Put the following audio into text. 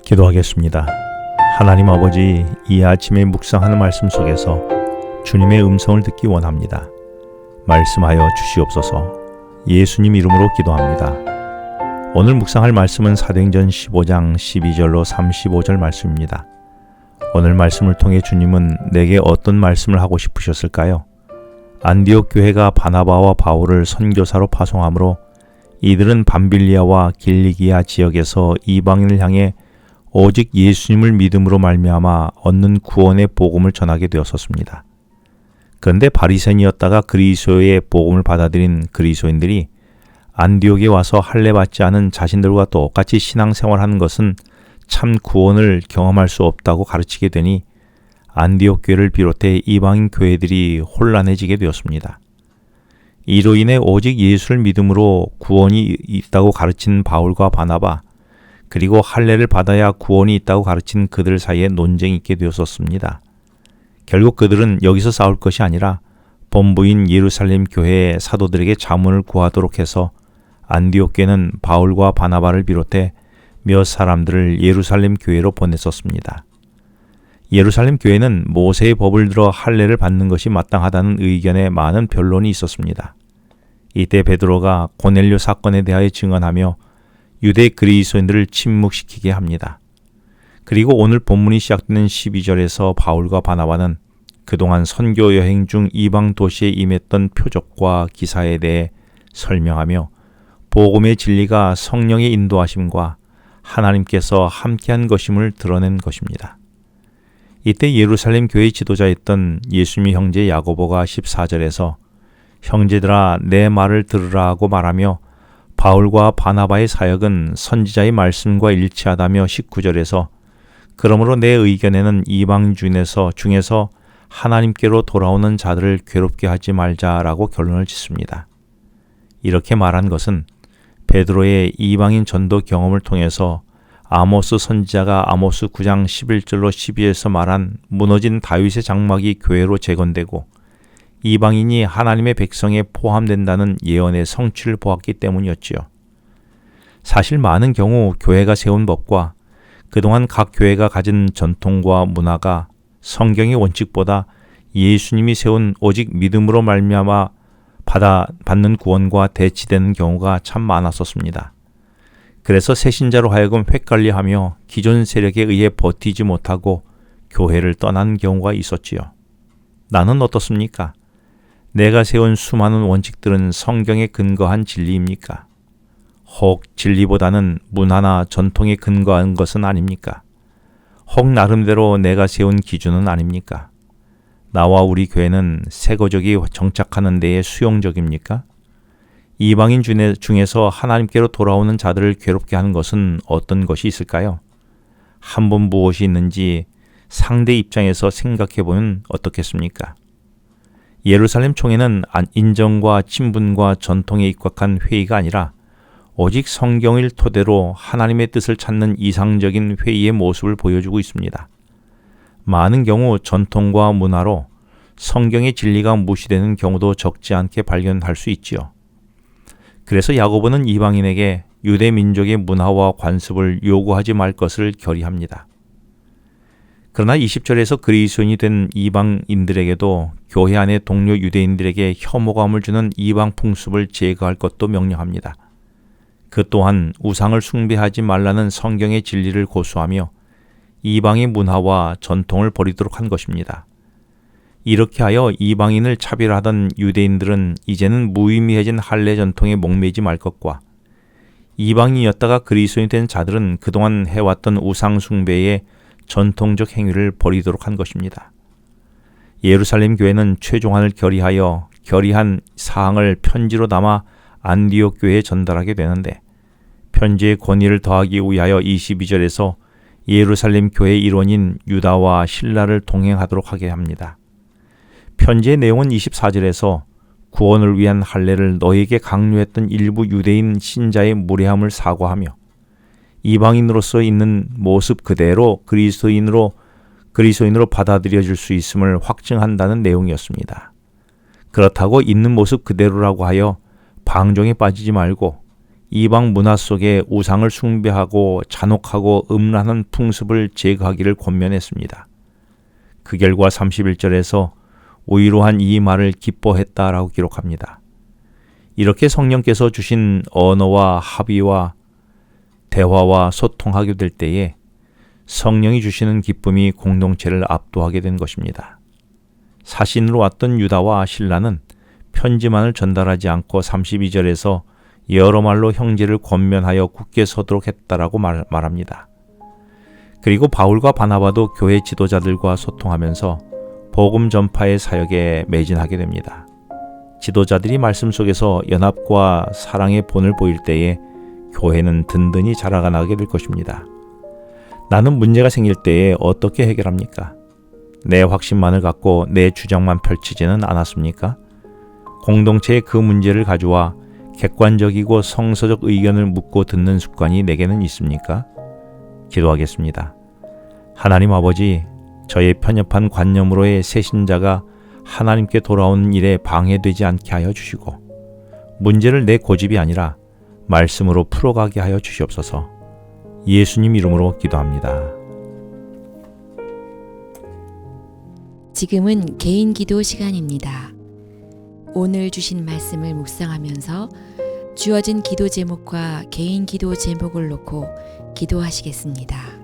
기도하겠습니다. 하나님 아버지, 이 아침에 묵상하는 말씀 속에서 주님의 음성을 듣기 원합니다. 말씀하여 주시옵소서. 예수님 이름으로 기도합니다. 오늘 묵상할 말씀은 사도행전 15장 12절로 35절 말씀입니다. 오늘 말씀을 통해 주님은 내게 어떤 말씀을 하고 싶으셨을까요? 안디옥 교회가 바나바와 바울을 선교사로 파송하므로 이들은 밤빌리아와 길리기아 지역에서 이방인을 향해 오직 예수님을 믿음으로 말미암아 얻는 구원의 복음을 전하게 되었었습니다. 그런데 바리새인이었다가 그리스도의 복음을 받아들인 그리스도인들이 안디옥에 와서 할례받지 않은 자신들과 똑같이 신앙생활하는 것은 참 구원을 경험할 수 없다고 가르치게 되니 안디옥 교회를 비롯해 이방인 교회들이 혼란해지게 되었습니다. 이로 인해 오직 예수를 믿음으로 구원이 있다고 가르친 바울과 바나바, 그리고 할례를 받아야 구원이 있다고 가르친 그들 사이에 논쟁이 있게 되었었습니다. 결국 그들은 여기서 싸울 것이 아니라 본부인 예루살렘 교회의 사도들에게 자문을 구하도록 해서 안디옥 교회는 바울과 바나바를 비롯해 몇 사람들을 예루살렘 교회로 보냈었습니다. 예루살렘 교회는 모세의 법을 들어 할례를 받는 것이 마땅하다는 의견에 많은 변론이 있었습니다. 이때 베드로가 고넬료 사건에 대하여 증언하며 유대 그리스도인들을 침묵시키게 합니다. 그리고 오늘 본문이 시작되는 12절에서 바울과 바나바는 그동안 선교 여행 중 이방 도시에 임했던 표적과 기사에 대해 설명하며 복음의 진리가 성령의 인도하심과 하나님께서 함께한 것임을 드러낸 것입니다. 이때 예루살렘 교회 지도자였던 예수님의 형제 야고보가 14절에서 형제들아 내 말을 들으라 하고 말하며 바울과 바나바의 사역은 선지자의 말씀과 일치하다며 19절에서 그러므로 내 의견에는 이방 중에서 하나님께로 돌아오는 자들을 괴롭게 하지 말자라고 결론을 짓습니다. 이렇게 말한 것은 베드로의 이방인 전도 경험을 통해서 아모스 선지자가 아모스 9장 11절로 12절에서 말한 무너진 다윗의 장막이 교회로 재건되고 이방인이 하나님의 백성에 포함된다는 예언의 성취를 보았기 때문이었지요. 사실 많은 경우 교회가 세운 법과 그동안 각 교회가 가진 전통과 문화가 성경의 원칙보다 예수님이 세운 오직 믿음으로 말미암아 받는 구원과 대치되는 경우가 참 많았었습니다. 그래서 새신자로 하여금 헷갈려하며 기존 세력에 의해 버티지 못하고 교회를 떠난 경우가 있었지요. 나는 어떻습니까? 내가 세운 수많은 원칙들은 성경에 근거한 진리입니까? 혹 진리보다는 문화나 전통에 근거한 것은 아닙니까? 혹 나름대로 내가 세운 기준은 아닙니까? 나와 우리 교회는 세거적이 정착하는 데에 수용적입니까? 이방인 중에서 하나님께로 돌아오는 자들을 괴롭게 하는 것은 어떤 것이 있을까요? 한 번 무엇이 있는지 상대 입장에서 생각해 보면 어떻겠습니까? 예루살렘 총회는 인정과 친분과 전통에 입각한 회의가 아니라 오직 성경을 토대로 하나님의 뜻을 찾는 이상적인 회의의 모습을 보여주고 있습니다. 많은 경우 전통과 문화로 성경의 진리가 무시되는 경우도 적지 않게 발견할 수 있지요. 그래서 야고보는 이방인에게 유대 민족의 문화와 관습을 요구하지 말 것을 결의합니다. 그러나 20절에서 그리스도인이 된 이방인들에게도 교회 안의 동료 유대인들에게 혐오감을 주는 이방 풍습을 제거할 것도 명령합니다. 그 또한 우상을 숭배하지 말라는 성경의 진리를 고수하며 이방의 문화와 전통을 버리도록 한 것입니다. 이렇게 하여 이방인을 차별하던 유대인들은 이제는 무의미해진 할례 전통에 목매지 말 것과 이방인이었다가 그리스도인이 된 자들은 그동안 해왔던 우상 숭배의 전통적 행위를 버리도록 한 것입니다. 예루살렘 교회는 최종안을 결의한 사항을 편지로 담아 안디옥 교회에 전달하게 되는데 편지의 권위를 더하기 위하여 22절에서 예루살렘 교회의 일원인 유다와 실라를 동행하도록 하게 합니다. 편지의 내용은 24절에서 구원을 위한 할례를 너에게 강요했던 일부 유대인 신자의 무례함을 사과하며 이방인으로서 있는 모습 그대로 그리스도인으로 받아들여질 수 있음을 확증한다는 내용이었습니다. 그렇다고 있는 모습 그대로라고 하여 방종에 빠지지 말고 이방 문화 속에 우상을 숭배하고 잔혹하고 음란한 풍습을 제거하기를 권면했습니다. 그 결과 31절에서 오이로한 이 말을 기뻐했다라고 기록합니다. 이렇게 성령께서 주신 언어와 합의와 대화와 소통하게 될 때에 성령이 주시는 기쁨이 공동체를 압도하게 된 것입니다. 사신으로 왔던 유다와 실라는 편지만을 전달하지 않고 32절에서 여러 말로 형제를 권면하여 굳게 서도록 했다라고 말합니다. 그리고 바울과 바나바도 교회 지도자들과 소통하면서 복음 전파의 사역에 매진하게 됩니다. 지도자들이 말씀 속에서 연합과 사랑의 본을 보일 때에 교회는 든든히 자라나게 될 것입니다. 나는 문제가 생길 때에 어떻게 해결합니까? 내 확신만을 갖고 내 주장만 펼치지는 않았습니까? 공동체의 그 문제를 가져와 객관적이고 성서적 의견을 묻고 듣는 습관이 내게는 있습니까? 기도하겠습니다. 하나님 아버지, 저의 편협한 관념으로의 새신자가 하나님께 돌아오는 일에 방해되지 않게 하여 주시고 문제를 내 고집이 아니라 말씀으로 풀어가게 하여 주시옵소서. 예수님 이름으로 기도합니다. 지금은 개인 기도 시간입니다. 오늘 주신 말씀을 묵상하면서 주어진 기도 제목과 개인 기도 제목을 놓고 기도하시겠습니다.